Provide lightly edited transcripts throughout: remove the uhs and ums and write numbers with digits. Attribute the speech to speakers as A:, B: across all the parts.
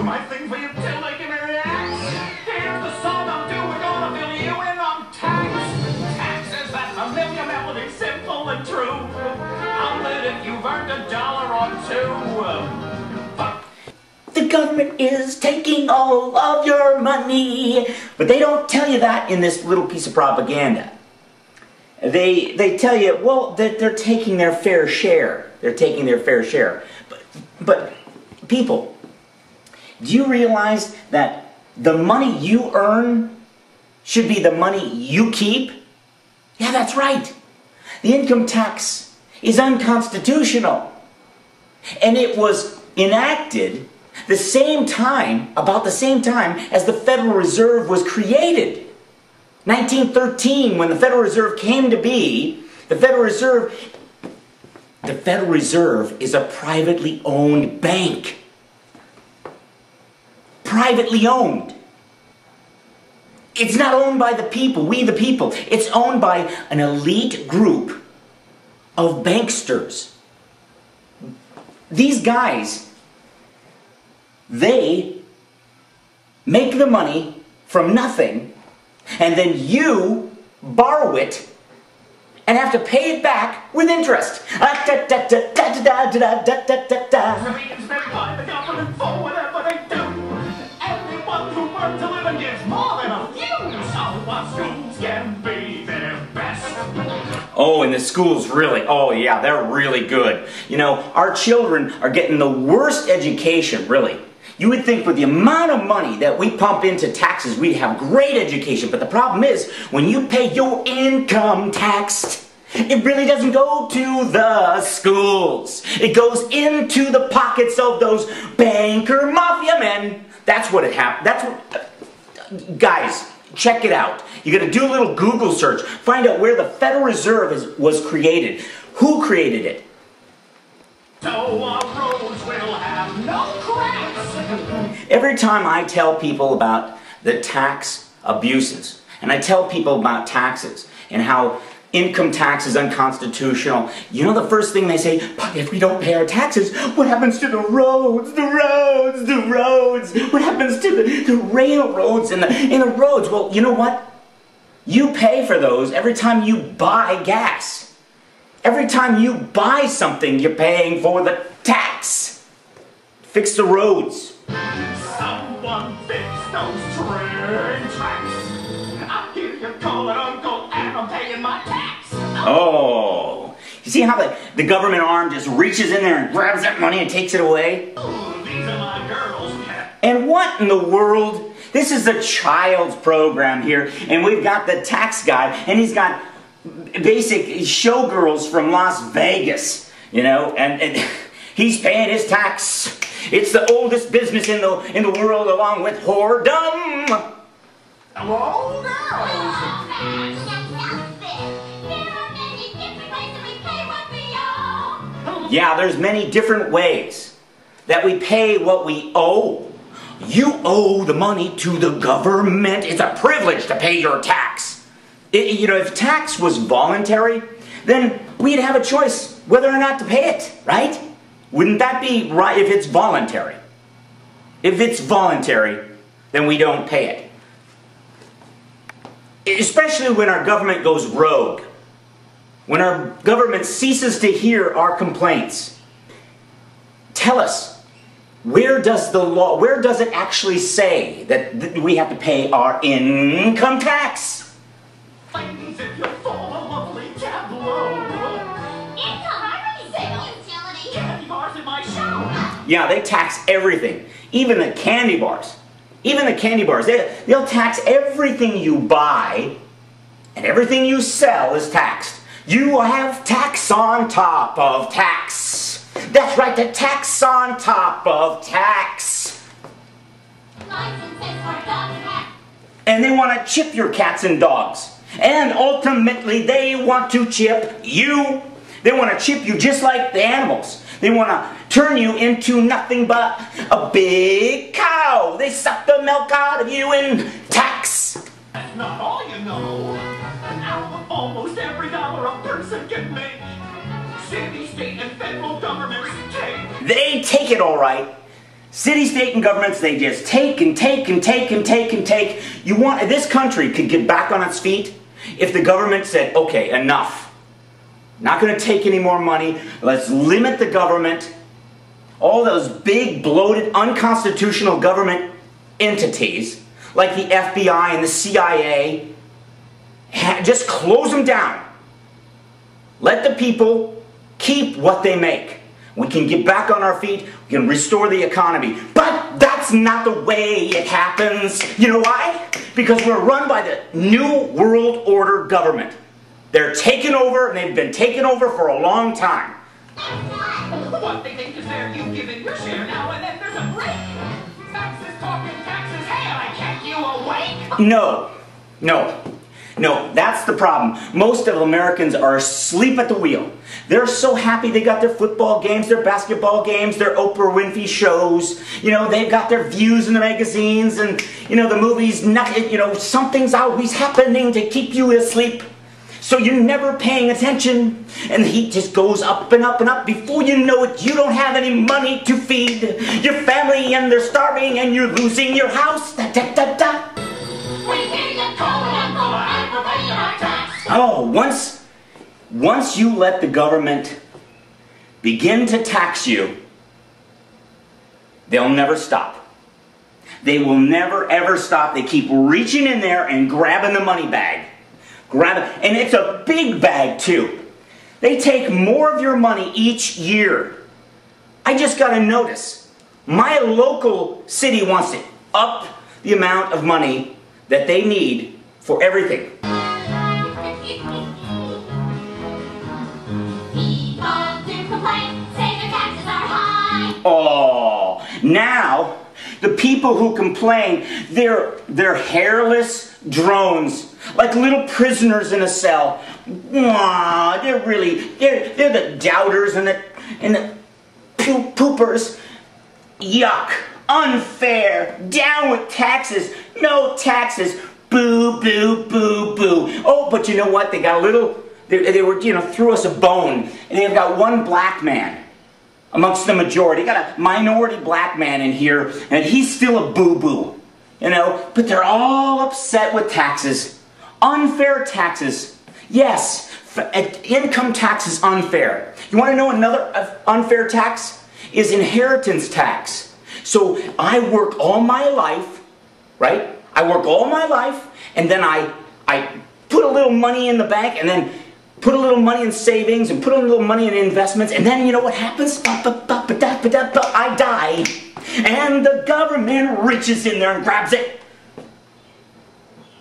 A: my thing for you till they can relax. Here's the song I'm doing, we're gonna fill you in on tax. Taxes, that's a million melody, simple and true. I'll bet if you've earned $1 or two.
B: The government is taking all of your money. But they don't tell you that in this little piece of propaganda. They tell you, well, that they're taking their fair share. They're taking their fair share. But people, do you realize that the money you earn should be the money you keep? Yeah, that's right. The income tax is unconstitutional. And it was enacted the same time, about the same time as the Federal Reserve was created. 1913, when the Federal Reserve came to be, the Federal Reserve is a privately owned bank. Privately owned. It's not owned by the people, we the people. It's owned by an elite group of banksters. These guys, they make the money from nothing, and then you borrow it and have to pay it back with interest. Oh, and the schools really, oh yeah, they're really good. You know, our children are getting the worst education, really. You would think with the amount of money that we pump into taxes, we'd have great education. But the problem is, when you pay your income tax, it really doesn't go to the schools. It goes into the pockets of those banker mafia men. That's what it happened. That's what, guys, check it out. You got to do a little Google search. Find out where the Federal Reserve was created. Who created it?
A: So our roads will have no cracks.
B: Every time I tell people about the tax abuses, and I tell people about taxes and how income tax is unconstitutional, you know the first thing they say, but if we don't pay our taxes, what happens to the roads, the roads, the roads? What happens to the railroads and the roads? Well, you know what? You pay for those every time you buy gas. Every time you buy something, you're paying for the tax. Fix the roads.
A: Someone fix those train tracks. I hear you calling Uncle, and I'm paying my tax.
B: Oh. You see how the government arm just reaches in there and grabs that money and takes it away?
A: Ooh, these are my girls.
B: And what in the world? This is a child's program here, and we've got the tax guy, and he's got basic showgirls from Las Vegas, you know, and he's paying his tax. It's the oldest business in the world, along with whoredom.
A: Hello,
B: yeah, there's many different ways that we pay what we owe. You owe the money to the government. It's a privilege to pay your tax. You know, if tax was voluntary, then we'd have a choice whether or not to pay it, right? Wouldn't that be right if it's voluntary? If it's voluntary, then we don't pay it. Especially when our government goes rogue. When our government ceases to hear our complaints. Tell us, where does it actually say that we have to pay our income tax?
A: Ladies, if you fall a lovely tableau.
C: It's a Harvey sale. Utility.
A: Candy bars in my show.
B: Yeah, they tax everything. Even the candy bars. Even the candy bars. They'll tax everything you buy, and everything you sell is taxed. You have tax on top of tax. That's right, the tax on top of tax.
C: Licenses for dog and cat.
B: And they want to chip your cats and dogs. And ultimately, they want to chip you. They want to chip you just like the animals. They want to turn you into nothing but a big cow. They suck the milk out of you in tax.
A: That's not all you know. Out of almost every dollar a person can make, city, state, and federal governments take.
B: They take it all right. City, state, and governments, they just take and take and take and take and take. This country could get back on its feet if the government said, okay, enough. Not going to take any more money. Let's limit the government. All those big, bloated, unconstitutional government entities, like the FBI and the CIA, just close them down. Let the people keep what they make. We can get back on our feet. We can restore the economy. But that's not the way it happens. You know why? Because we're run by the New World Order government. They're taken over, and they've been taken over for a long time.
A: What they think is fair, you give in your share now, and then there's a break. Taxes talking taxes, hey, I kept you awake?
B: No, that's the problem. Most of Americans are asleep at the wheel. They're so happy they got their football games, their basketball games, their Oprah Winfrey shows. You know, they've got their views in the magazines and, you know, the movies, something's always happening to keep you asleep. So you're never paying attention, and the heat just goes up and up and up. Before you know it, you don't have any money to feed your family, and they're starving, and you're losing your house. Da, da, da, da.
C: We hear you calling and aggravating our tax.
B: Oh, once you let the government begin to tax you, they'll never stop. They will never ever stop. They keep reaching in there and grabbing the money bag. And it's a big bag too. They take more of your money each year. I just got to notice, my local city wants to up the amount of money that they need for everything. Oh, now the people who complain, they're hairless drones, like little prisoners in a cell. Aww, they're the doubters and the poopers. Yuck, unfair, down with taxes, no taxes, boo, boo, boo, boo. Oh, but you know what? They got a little, they were, threw us a bone, and they've got one black man amongst the majority. Got a minority black man in here, and he's still a boo-boo, but they're all upset with taxes. Unfair taxes. Yes, income tax is unfair. You want to know another unfair tax? Is inheritance tax. So I work all my life, right? I work all my life, and then I put a little money in the bank, and then put a little money in savings, and put a little money in investments, and then you know what happens? I die, and the government reaches in there and grabs it.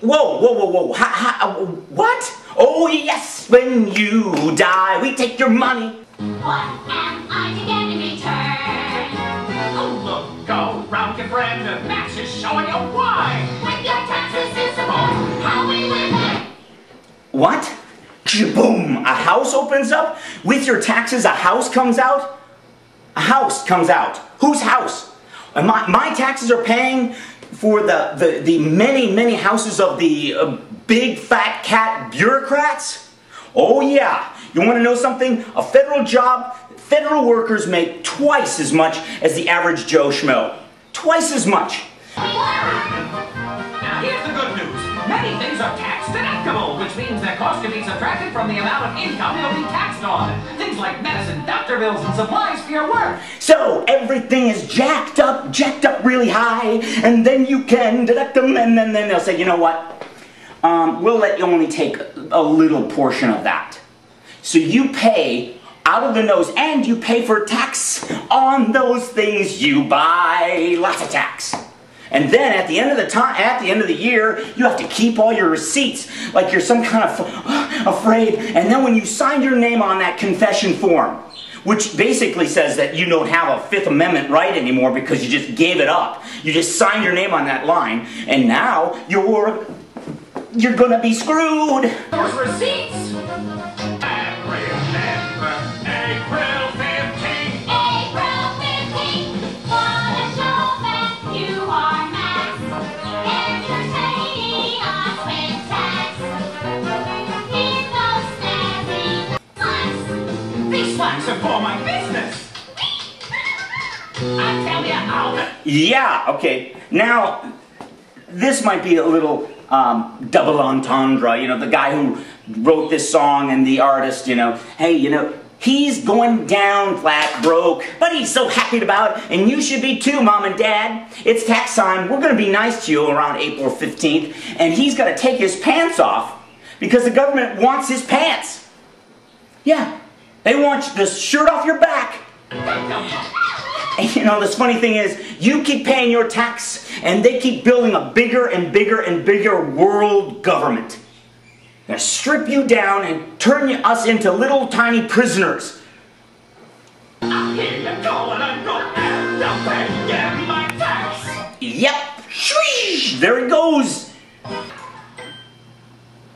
B: Whoa, whoa, whoa, whoa, what? Oh yes, when you die, we take your money.
C: What am I to get in return?
A: Oh, look, go round your friend, Max is showing you why.
C: With your taxes to support how we live.
B: What? Boom! A house opens up? With your taxes, a house comes out? A house comes out. Whose house? My taxes are paying for the many, many houses of the big fat cat bureaucrats? Oh yeah. You want to know something? A federal job, federal workers make twice as much as the average Joe Schmo. Twice as much.
A: Now here's the good news. Many things are tax deductible, which means their cost can be subtracted from the amount of income they'll be taxed on. Things like medicine, doctor bills, and supplies for your work.
B: So everything is jacked up really high, and then you can deduct them, and then they'll say, you know what? We'll let you only take a little portion of that. So you pay out of the nose, and you pay for tax on those things you buy. Lots of tax. And then at the end of the year, you have to keep all your receipts like you're some kind of afraid. And then when you sign your name on that confession form, which basically says that you don't have a Fifth Amendment right anymore because you just gave it up. You just signed your name on that line, and now you're gonna be screwed.
A: Those receipts. And remember, April 15th.
C: April 15th. Wanna show that you are Max. Entertaining us with tax. In those snazzy slacks.
A: These slacks are for my business. I tell ya,
B: Yeah, okay. Now, this might be a little double entendre. You know, the guy who wrote this song and the artist, you know, hey, you know, he's going down flat broke, but he's so happy about it, and you should be too, Mom and Dad. It's tax time. We're going to be nice to you around April 15th, and he's got to take his pants off because the government wants his pants. Yeah, they want the shirt off your back. And you know, this funny thing is, you keep paying your tax, and they keep building a bigger and bigger and bigger world government. They're going to strip you down and turn us into little tiny prisoners.
A: I hear you calling and go and I'm paying my tax.
B: Yep. Shwee! There it goes.